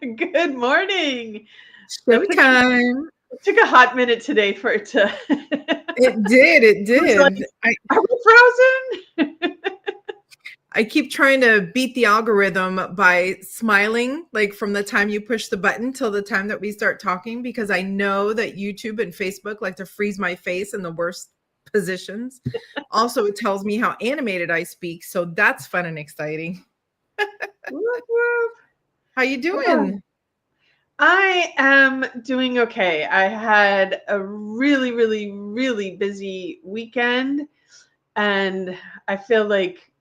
Good morning. Showtime. It took a hot minute today for it to. It did. It I was like, did. are we frozen? I keep trying to beat the algorithm by smiling, like from the time you push the button till the time that we start talking, because I know that YouTube and Facebook like to freeze my face in the worst positions. Also, it tells me how animated I speak, so that's fun and exciting. Whoop, whoop. How you Oh, doing? I am doing okay. I had a really, really, really busy weekend, and I feel like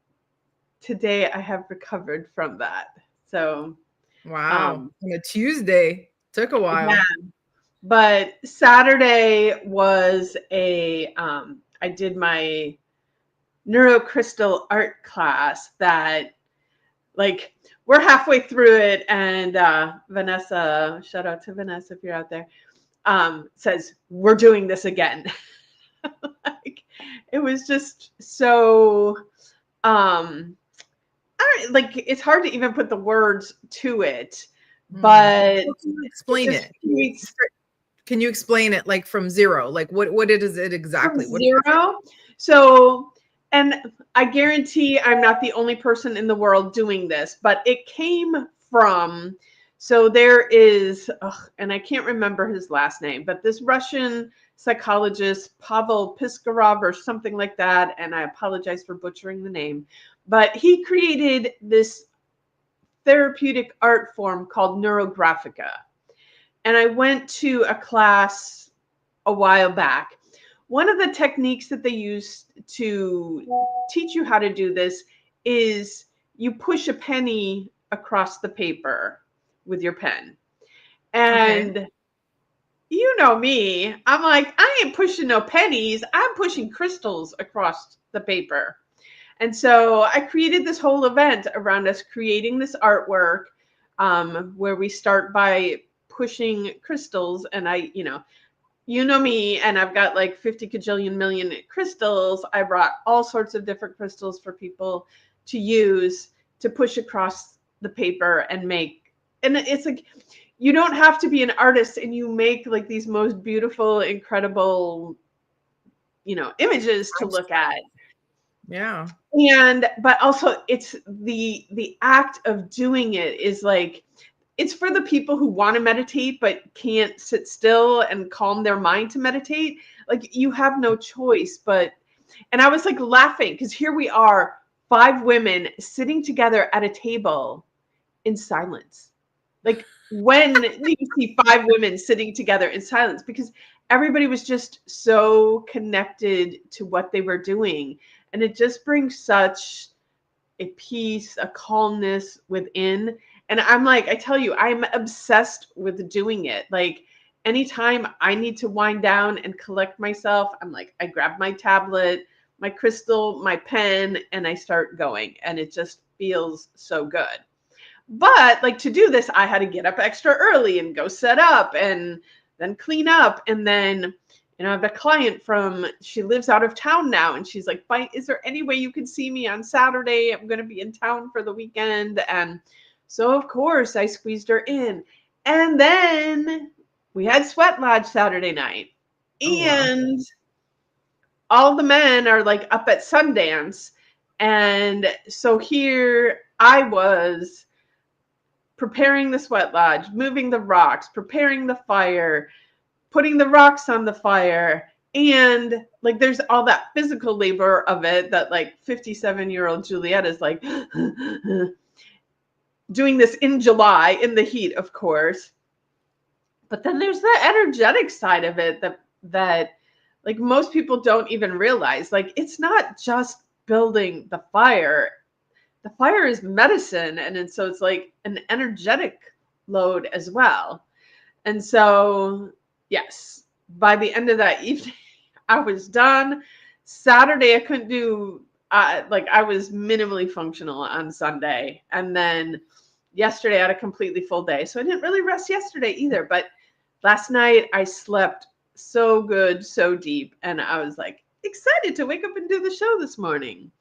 today I have recovered from that. So, Wow. um, On a Tuesday. Took a yeah. while. But Saturday was I did my neurocrystal art class that, like, we're halfway through it, and Vanessa, shout out to Vanessa if you're out there, says we're doing this again. Like, it was just so like, it's hard to even put the words to it, but Well, can you it explain just it? creates Can you explain it like from zero? Like what is it from exactly? What is it? zero. So, and I guarantee I'm not the only person in the world doing this, but it came from, so there is, and I can't remember his last name, but this Russian psychologist, Pavel Piskarov or something like that, and I apologize for butchering the name, but he created this therapeutic art form called neurographica. And I went to a class a while back. One of the techniques that they use to teach you how to do this is you push a penny across the paper with your pen. Okay. And you know me, I'm like, I ain't pushing no pennies, I'm pushing crystals across the paper. And so I created this whole event around us creating this artwork, where we start by pushing crystals. And you know me, and I've got like 50 cajillion million crystals. I brought all sorts of different crystals for people to use to push across the paper and make. And it's like, you don't have to be an artist, and you make like these most beautiful, incredible, images to look at. Yeah. And but also it's the act of doing it is like, it's for the people who want to meditate but can't sit still and calm their mind to meditate. Like, you have no choice. But and I was like laughing because here we are, five women sitting together at a table in silence. Like, when do you see five women sitting together in silence? Because everybody was just so connected to what they were doing. And it just brings such a peace, a calmness within. And I'm like, I tell you, I'm obsessed with doing it. Like, anytime I need to wind down and collect myself, I'm like, I grab my tablet, my crystal, my pen, and I start going. And it just feels so good. But like, to do this, I had to get up extra early and go set up and then clean up. And then, I have a client she lives out of town now. And she's like, is there any way you can see me on Saturday? I'm going to be in town for the weekend. And so, of course, I squeezed her in. And then we had Sweat Lodge Saturday night. Oh wow. And all the men are like up at Sundance. And so here I was preparing the sweat lodge, moving the rocks, preparing the fire, putting the rocks on the fire. And like, there's all that physical labor of it that like 57-year-old Julietta is like doing this in July in the heat, of course. But then there's the energetic side of it that like most people don't even realize. Like, it's not just building the fire. The fire is medicine, and so it's like an energetic load as well. And so, yes, by the end of that evening, I was done. Saturday, I couldn't do, like, I was minimally functional on Sunday. And then yesterday, I had a completely full day. So I didn't really rest yesterday either. But last night, I slept so good, so deep. And I was like excited to wake up and do the show this morning.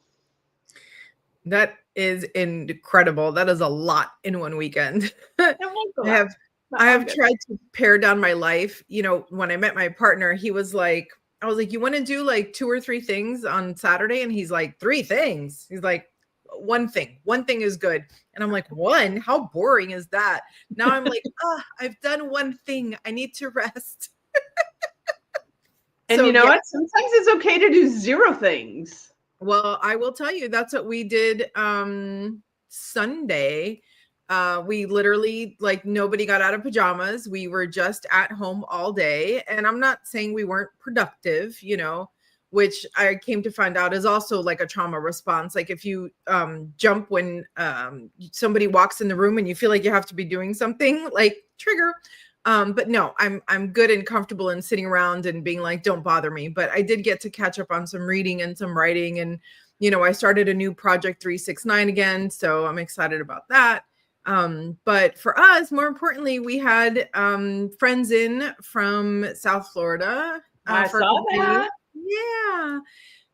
That is incredible. That is a lot in one weekend. I It was a lot. have But I all have good. tried to pare down my life. You know, when I met my partner, he was like, I was like, you want to do like 2 or 3 things on Saturday? And he's like, 3 things. He's like, one thing. One thing is good. And I'm like, one? How boring is that? Now I'm like, I've done one thing. I need to rest. And So you know yeah. what? Sometimes it's okay to do 0 things. Well, I will tell you, that's what we did Sunday. We literally, like, nobody got out of pajamas. We were just at home all day. And I'm not saying we weren't productive, you know, which I came to find out is also like a trauma response. Like if you jump when somebody walks in the room and you feel like you have to be doing something, like trigger. But no, I'm good and comfortable in sitting around and being like, don't bother me. But I did get to catch up on some reading and some writing. And, you know, I started a new project 369 again. So I'm excited about that. But for us, more importantly, we had friends in from South Florida I for a saw couple days. that. Yeah.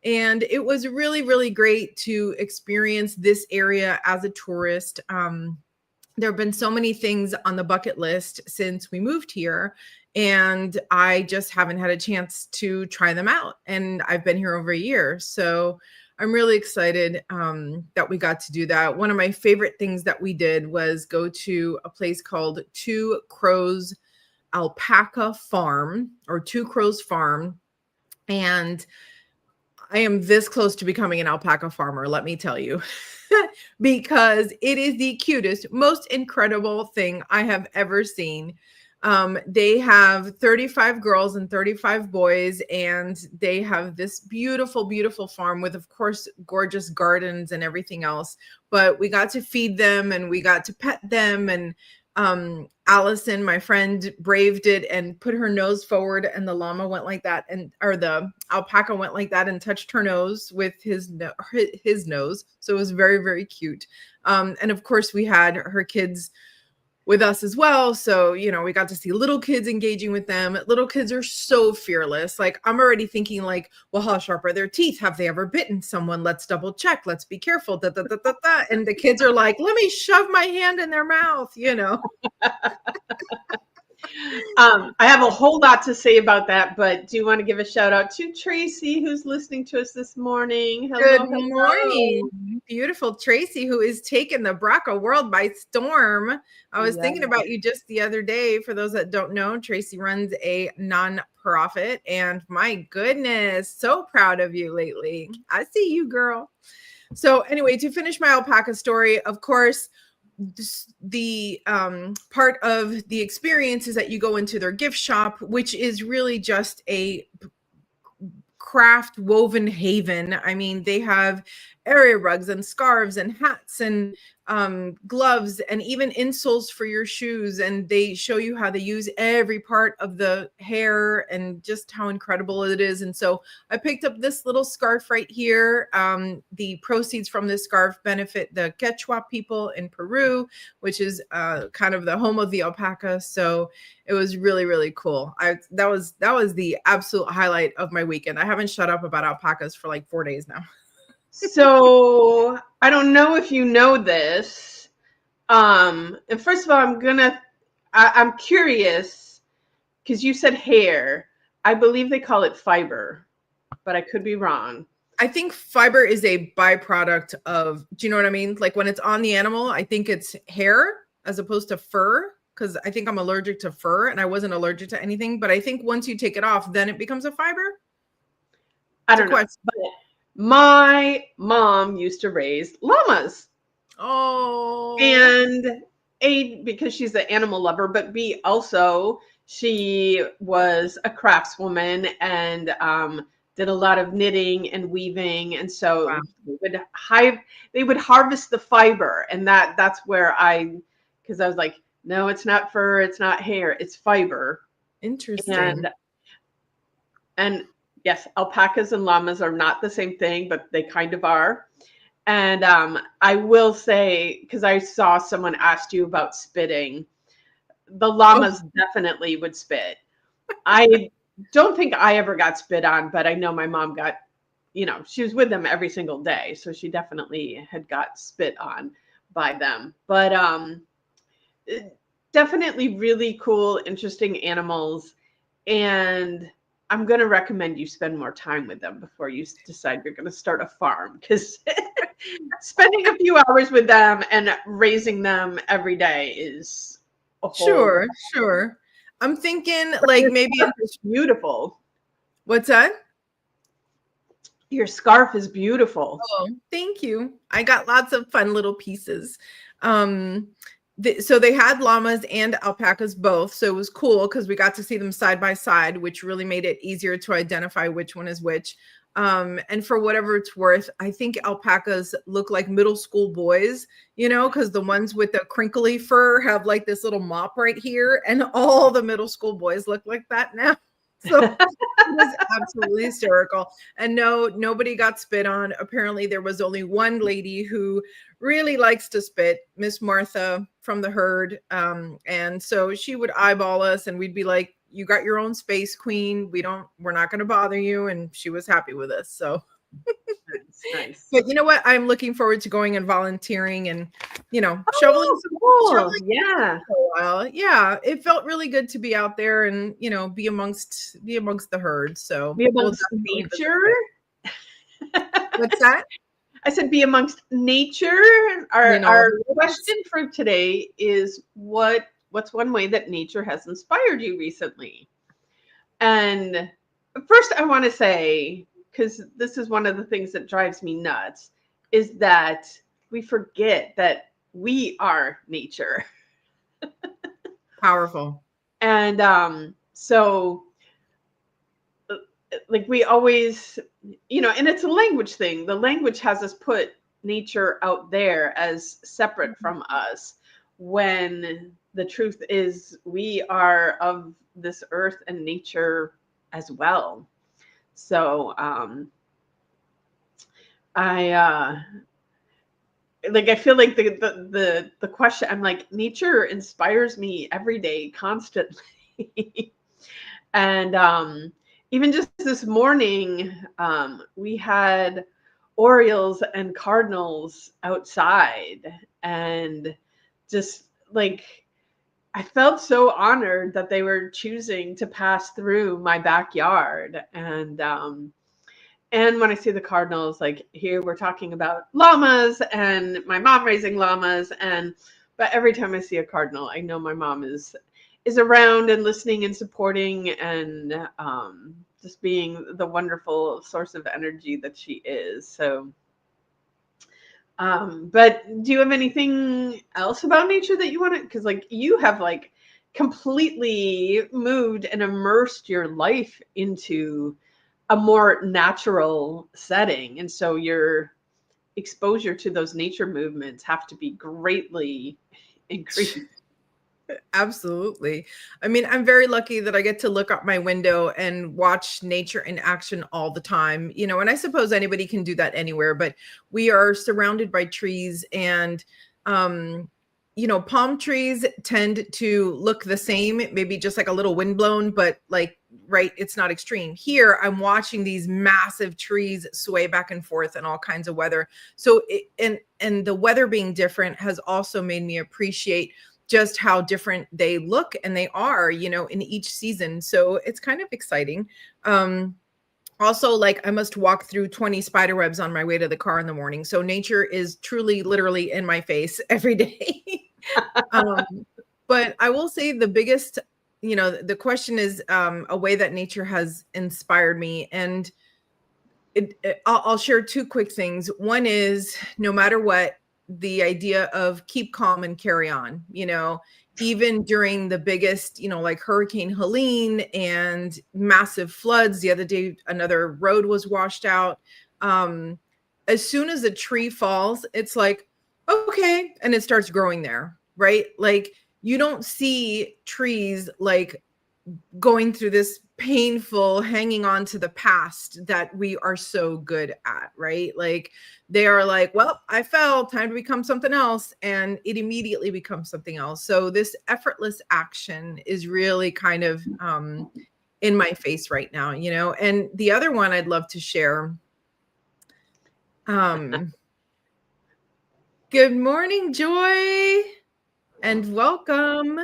And it was really, really great to experience this area as a tourist. There have been so many things on the bucket list since we moved here, and I just haven't had a chance to try them out. And I've been here over a year. So I'm really excited that we got to do that. One of my favorite things that we did was go to a place called Two Crows Alpaca Farm, or Two Crows Farm. And I am this close to becoming an alpaca farmer, let me tell you, because it is the cutest, most incredible thing I have ever seen. They have 35 girls and 35 boys, and they have this beautiful, beautiful farm with, of course, gorgeous gardens and everything else. But we got to feed them and we got to pet them. And Allison, my friend, braved it and put her nose forward, and the llama went like that, or the alpaca went like that and touched her nose with his nose. So it was very, very cute. And of course, we had her kids with us as well. So, you know, we got to see little kids engaging with them. Little kids are so fearless. Like, I'm already thinking like, well, how sharp are their teeth? Have they ever bitten someone? Let's double check. Let's be careful. Da, da, da, da, da. And the kids are like, let me shove my hand in their mouth, you know. I have a whole lot to say about that, but do you want to give a shout out to Tracy, who's listening to us this morning? Good Hello, hello. morning, beautiful Tracy, who is taking the BRCA world by storm. I was Yeah. thinking about you just the other day. For those that don't know, Tracy runs a nonprofit, and my goodness, so proud of you lately. I see you, girl. So anyway, to finish my alpaca story, of course, the part of the experience is that you go into their gift shop, which is really just a craft woven haven. I mean, they have area rugs and scarves and hats and gloves and even insoles for your shoes. And they show you how they use every part of the hair and just how incredible it is. And so I picked up this little scarf right here. The proceeds from this scarf benefit the Quechua people in Peru, which is kind of the home of the alpaca. So it was really, really cool. That was the absolute highlight of my weekend. I haven't shut up about alpacas for like 4 days now. So I don't know if you know this. And first of all, I'm curious because you said hair. I believe they call it fiber, but I could be wrong. I think fiber is a byproduct of, do you know what I mean? Like when it's on the animal, I think it's hair as opposed to fur, because I think I'm allergic to fur and I wasn't allergic to anything. But I think once you take it off, then it becomes a fiber. I It's a don't know. question. But my mom used to raise llamas. Oh, And A, because she's an animal lover, but B, also she was a craftswoman and did a lot of knitting and weaving. And wow. so they would harvest the fiber. And that's where because I was like, no, it's not fur, it's not hair, it's fiber. Interesting. And yes, alpacas and llamas are not the same thing, but they kind of are. And I will say, because I saw someone asked you about spitting, the Oh, llamas definitely would spit. I don't think I ever got spit on, but I know my mom got, she was with them every single day. So she definitely had got spit on by them. But definitely really cool, interesting animals. And I'm going to recommend you spend more time with them before you decide you're going to start a farm, because spending a few hours with them and raising them every day is a whole. Sure. I'm thinking like maybe it's beautiful. What's that? Your scarf is beautiful. Oh, thank you. I got lots of fun little pieces. So they had llamas and alpacas both. So it was cool because we got to see them side by side, which really made it easier to identify which one is which. And for whatever it's worth, I think alpacas look like middle school boys, because the ones with the crinkly fur have like this little mop right here, and all the middle school boys look like that now. So it was absolutely hysterical. And no, nobody got spit on. Apparently, there was only one lady who really likes to spit, Miss Martha from the herd. And so she would eyeball us, and we'd be like, "You got your own space, queen. We're not going to bother you." And she was happy with us. So nice. But you know what? I'm looking forward to going and volunteering and, shoveling some cool. Yeah. for a while. Yeah, it felt really good to be out there and, be amongst the herd. So be amongst nature. What's that? I said be amongst nature. Our question for today is what's one way that nature has inspired you recently? And first I want to say, because this is one of the things that drives me nuts, is that we forget that we are nature. Powerful. And so like we always, and it's a language thing. The language has us put nature out there as separate from us, when the truth is we are of this earth and nature as well. So I feel like the question, I'm like, nature inspires me every day, constantly. And even just this morning, we had orioles and cardinals outside, and just like I felt so honored that they were choosing to pass through my backyard. And when I see the cardinals, like here we're talking about llamas and my mom raising llamas, but every time I see a cardinal, I know my mom is around and listening and supporting, and just being the wonderful source of energy that she is. So but do you have anything else about nature that you want to, because like you have like completely moved and immersed your life into a more natural setting, and so your exposure to those nature movements have to be greatly increased. Absolutely. I mean, I'm very lucky that I get to look out my window and watch nature in action all the time, and I suppose anybody can do that anywhere, but we are surrounded by trees, and, palm trees tend to look the same, maybe just like a little windblown, but like, right, it's not extreme. Here, I'm watching these massive trees sway back and forth in all kinds of weather. So, and the weather being different has also made me appreciate just how different they look and they are, in each season. So it's kind of exciting. Also, like I must walk through 20 spider webs on my way to the car in the morning. So nature is truly, literally in my face every day. But I will say the biggest, the question is a way that nature has inspired me. And I'll share two quick things. One is, no matter what, the idea of keep calm and carry on, even during the biggest, like Hurricane Helene and massive floods. The other day, another road was washed out. As soon as a tree falls, it's like, okay. And it starts growing there, right? Like you don't see trees like going through this painful hanging on to the past that we are so good at, right? Like they are like, well, I fell, time to become something else, and it immediately becomes something else. So this effortless action is really kind of in my face right now, And the other one I'd love to share Um, Good morning, Joy, and welcome.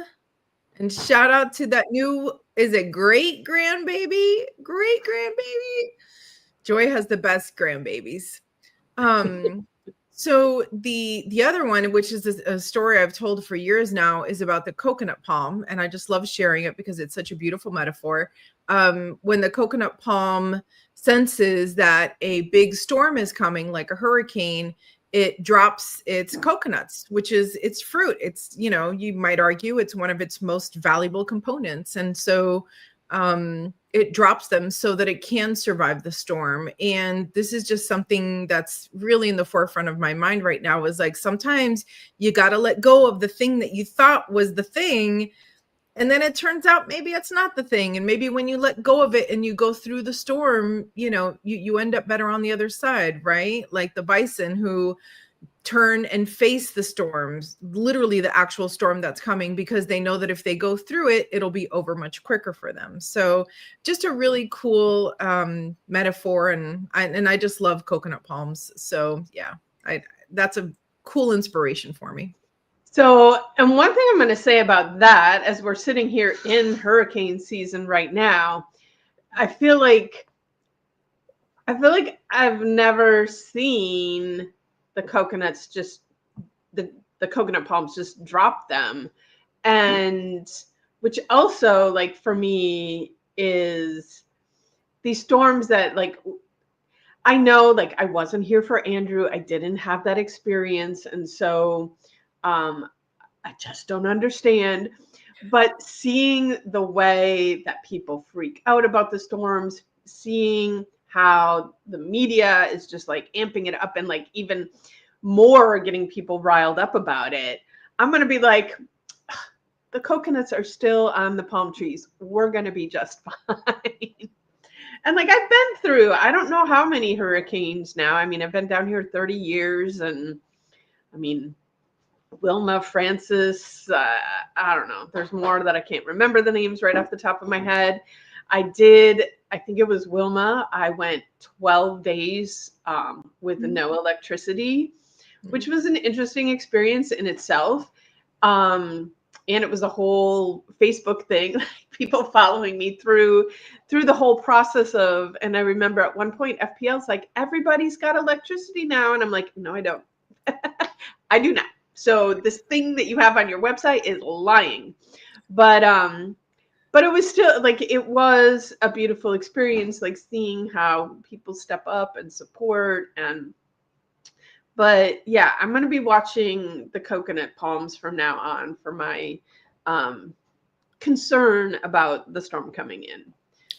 And shout out to that new, is it great grandbaby? Great grandbaby. Joy has the best grandbabies. So the other one, which is a story I've told for years now, is about the coconut palm, and I just love sharing it because it's such a beautiful metaphor. When the coconut palm senses that a big storm is coming, like a hurricane, it drops its coconuts, which is its fruit. It's, you might argue it's one of its most valuable components, and so it drops them so that it can survive the storm. And this is just something that's really in the forefront of my mind right now, is like, sometimes you got to let go of the thing that you thought was the thing. And then it turns out maybe it's not the thing. And maybe when you let go of it and you go through the storm, you end up better on the other side, right? Like the bison who turn and face the storms, literally the actual storm that's coming, because they know that if they go through it, it'll be over much quicker for them. So just a really cool metaphor. And I just love coconut palms. So yeah, that's a cool inspiration for me. So, and one thing I'm going to say about that, as we're sitting here in hurricane season right now, I feel like I've never seen the coconuts the coconut palms just drop them. And which also, like, for me, is these storms that, like, I know, like, I wasn't here for Andrew. I didn't have that experience. And so I just don't understand. But seeing the way that people freak out about the storms, seeing how the media is just like amping it up and like even more getting people riled up about it, I'm going to be like, the coconuts are still on the palm trees. We're going to be just fine. And like, I've been through, I don't know how many hurricanes now. I mean, I've been down here 30 years, and I mean, Wilma, Francis, I don't know. There's more that I can't remember the names right off the top of my head. I think it was Wilma. I went 12 days with no electricity, which was an interesting experience in itself. And it was a whole Facebook thing, people following me through the whole process of, and I remember at one point FPL's like, everybody's got electricity now. And I'm like, no, I don't. I do not. So this thing that you have on your website is lying. But it was still like, it was a beautiful experience, like seeing how people step up and support. But yeah, I'm going to be watching the coconut palms from now on for my concern about the storm coming in.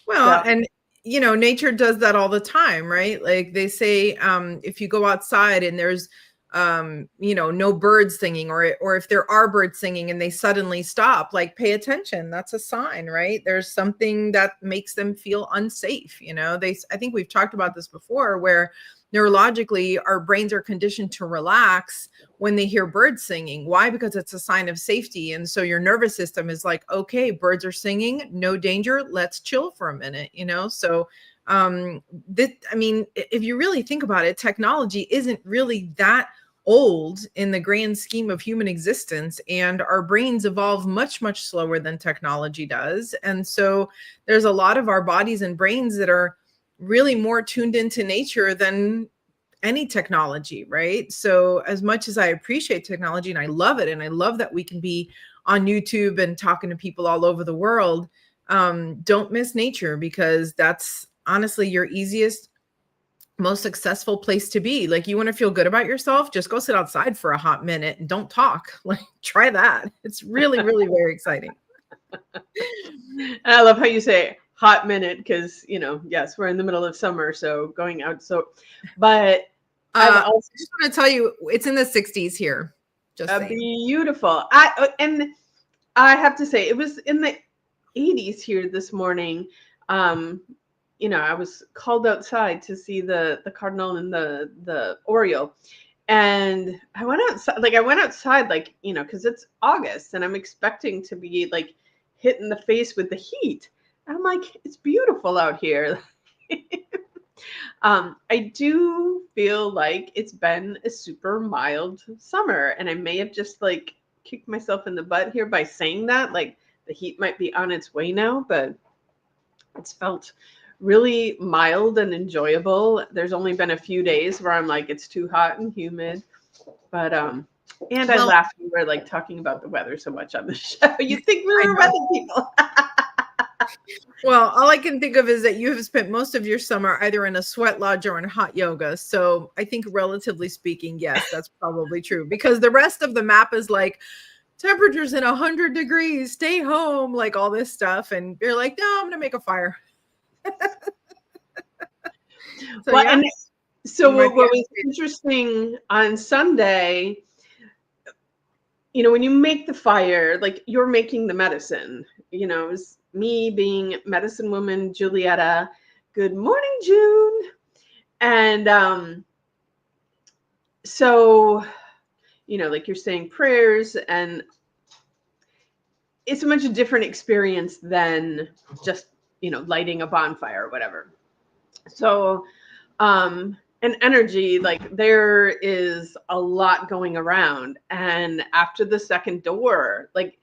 Well, so. And nature does that all the time, right? Like they say, if you go outside and there's no birds singing, or if there are birds singing and they suddenly stop, like pay attention. That's a sign, right? There's something that makes them feel unsafe. I think we've talked about this before, where neurologically our brains are conditioned to relax when they hear birds singing. Why? Because it's a sign of safety. And so your nervous system is like, okay, birds are singing, no danger, let's chill for a minute, So if you really think about it, technology isn't really that old in the grand scheme of human existence, and our brains evolve much, much slower than technology does. And so there's a lot of our bodies and brains that are really more tuned into nature than any technology, right? So as much as I appreciate technology and I love it, and I love that we can be on YouTube and talking to people all over the world, don't miss nature, because that's honestly your easiest, most successful place to be. Like, you want to feel good about yourself, just go sit outside for a hot minute and don't talk. Like, try that. It's really, really very exciting. And I love how you say hot minute, because yes, we're in the middle of summer, so going out. So, but I just want to tell you, it's in the 60s here. Just beautiful. And I have to say, it was in the 80s here this morning. I was called outside to see the cardinal and the oriole, and I went outside. Because it's August, and I'm expecting to be like hit in the face with the heat. I'm like, it's beautiful out here. I do feel like it's been a super mild summer, and I may have just like kicked myself in the butt here by saying that. Like the heat might be on its way now, but it's felt really mild and enjoyable. There's only been a few days where I'm like, it's too hot and humid, but and I Well, laugh when we're like talking about the weather so much on the show. You'd think we I were know. weather people. Well, all I can think of is that you have spent most of your summer either in a sweat lodge or in hot yoga. So I think, relatively speaking, yes, that's probably true, because the rest of the map is like temperatures in 100 degrees, stay home, like all this stuff. And you're like, no, I'm going to make a fire. So, Well, yeah, and so you might be what was interesting on Sunday, when you make the fire, like you're making the medicine, it was me being medicine woman Julietta. Good morning, June. And so, like you're saying prayers, and it's a much different experience than just, lighting a bonfire or whatever. So, and energy, like there is a lot going around. And after the second door, like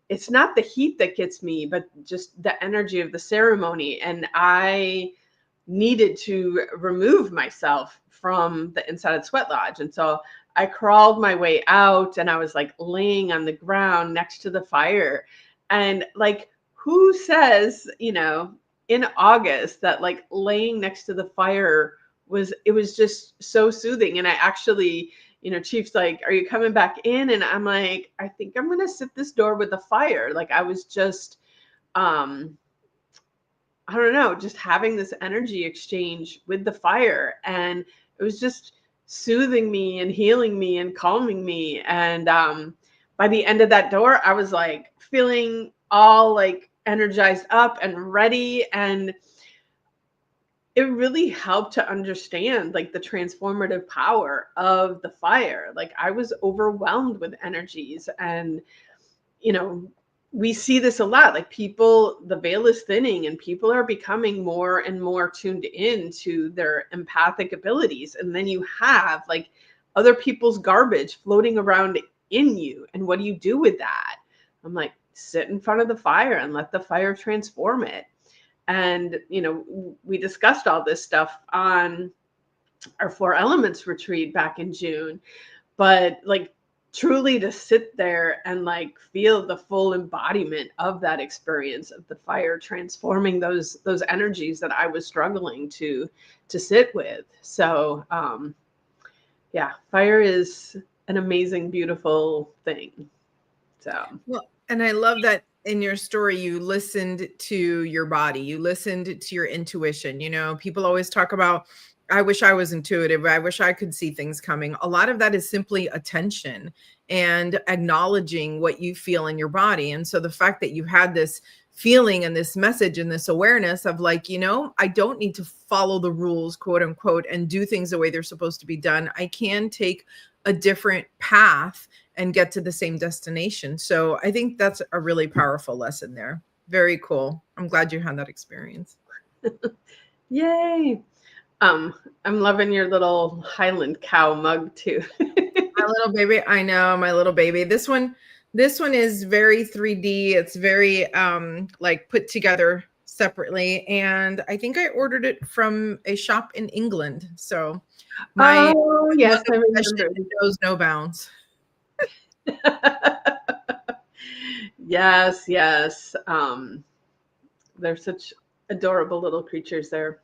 it's not the heat that gets me, but just the energy of the ceremony. And I needed to remove myself from the inside of Sweat Lodge. And so I crawled my way out, and I was like laying on the ground next to the fire. And like, who says, in August that like laying next to the fire was just so soothing. And I actually, Chief's like, are you coming back in? And I'm like, I think I'm going to sit this door with the fire. Like I was just, I don't know, just having this energy exchange with the fire. And it was just soothing me and healing me and calming me. And by the end of that door, I was like feeling all like energized up and ready. And it really helped to understand like the transformative power of the fire. Like I was overwhelmed with energies. And we see this a lot, like people, the veil is thinning and people are becoming more and more tuned in to their empathic abilities. And then you have like other people's garbage floating around in you. And what do you do with that? I'm like, sit in front of the fire and let the fire transform it. And, we discussed all this stuff on our 4 Elements retreat back in June, but like truly to sit there and like feel the full embodiment of that experience of the fire transforming those energies that I was struggling to sit with. So yeah, fire is an amazing, beautiful thing. So Well, and I love that in your story, you listened to your body, you listened to your intuition. People always talk about, I wish I was intuitive, I wish I could see things coming. A lot of that is simply attention and acknowledging what you feel in your body. And so the fact that you had this feeling and this message and this awareness of like, I don't need to follow the rules, quote unquote, and do things the way they're supposed to be done. I can take a different path and get to the same destination. So I think that's a really powerful lesson there. Very cool. I'm glad you had that experience. yay. I'm loving your little Highland cow mug too. My little baby. I know, my little baby. This one is very 3D. It's very like put together separately. And I think I ordered it from a shop in England. So my yes, I remember. knows no bounds. Yes, yes. They're such adorable little creatures there.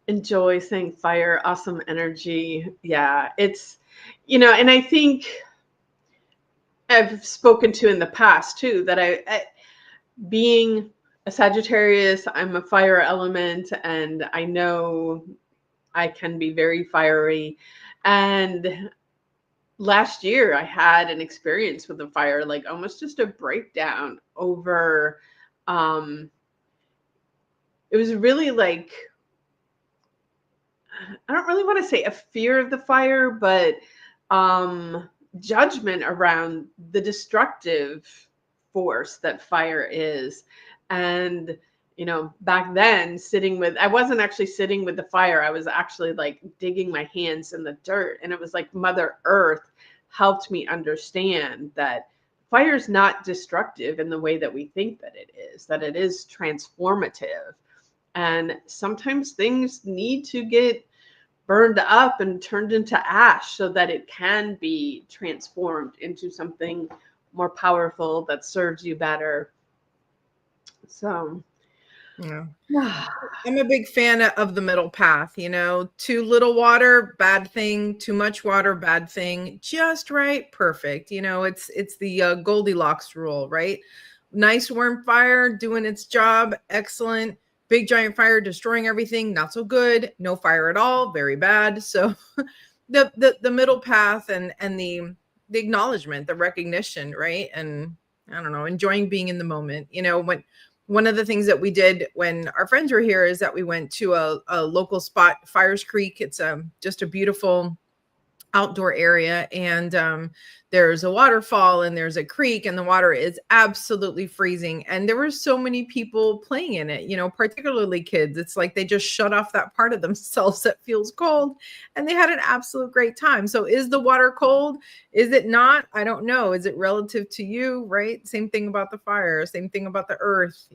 Enjoy saying fire, awesome energy. Yeah, it's, and I think I've spoken to in the past too, that I being a Sagittarius, I'm a fire element, and I know I can be very fiery. And last year I had an experience with the fire, like almost just a breakdown over, it was really like, I don't really want to say a fear of the fire, but judgment around the destructive force that fire is. And, back then I wasn't actually sitting with the fire. I was actually like digging my hands in the dirt. And it was like Mother Earth helped me understand that fire is not destructive in the way that we think that it is transformative. And sometimes things need to get burned up and turned into ash so that it can be transformed into something more powerful that serves you better. So, yeah. I'm a big fan of the middle path, too little water, bad thing, too much water, bad thing, just right, perfect. It's the Goldilocks rule, right? Nice warm fire doing its job, excellent. Big giant fire destroying everything, not so good. No fire at all, very bad. So the middle path and the acknowledgement, the recognition, right? And I don't know, enjoying being in the moment. When one of the things that we did when our friends were here is that we went to a local spot, Fires Creek. It's just a beautiful outdoor area, and there's a waterfall and there's a creek, and the water is absolutely freezing, and there were so many people playing in it, particularly kids. It's like they just shut off that part of themselves that feels cold, and they had an absolute great time. So is the water cold? Is it not? I don't know. Is it relative to you? Right? Same thing about the fire, same thing about the earth.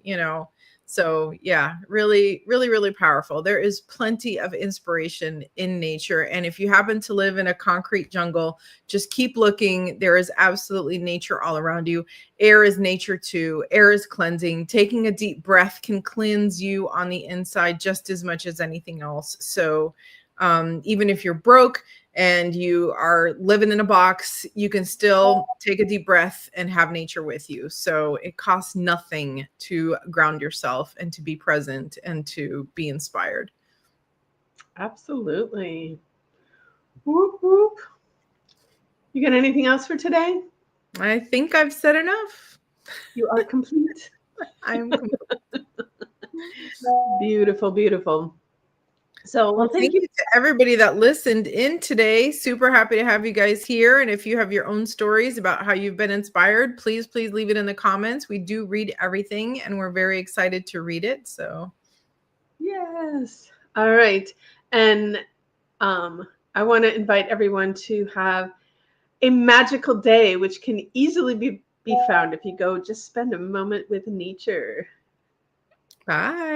So yeah, really, really, really powerful. There is plenty of inspiration in nature. And if you happen to live in a concrete jungle, just keep looking. There is absolutely nature all around you. Air is nature too. Air is cleansing. Taking a deep breath can cleanse you on the inside just as much as anything else. So even if you're broke and you are living in a box, you can still take a deep breath and have nature with you. So it costs nothing to ground yourself and to be present and to be inspired. Absolutely. Whoop, whoop. You got anything else for today? I think I've said enough. You are complete. I'm complete. Beautiful, beautiful. So, well, thank you to everybody that listened in today. Super happy to have you guys here. And if you have your own stories about how you've been inspired, please leave it in the comments. We do read everything and we're very excited to read it. So, yes. All right. And I want to invite everyone to have a magical day, which can easily be found if you go just spend a moment with nature. Bye.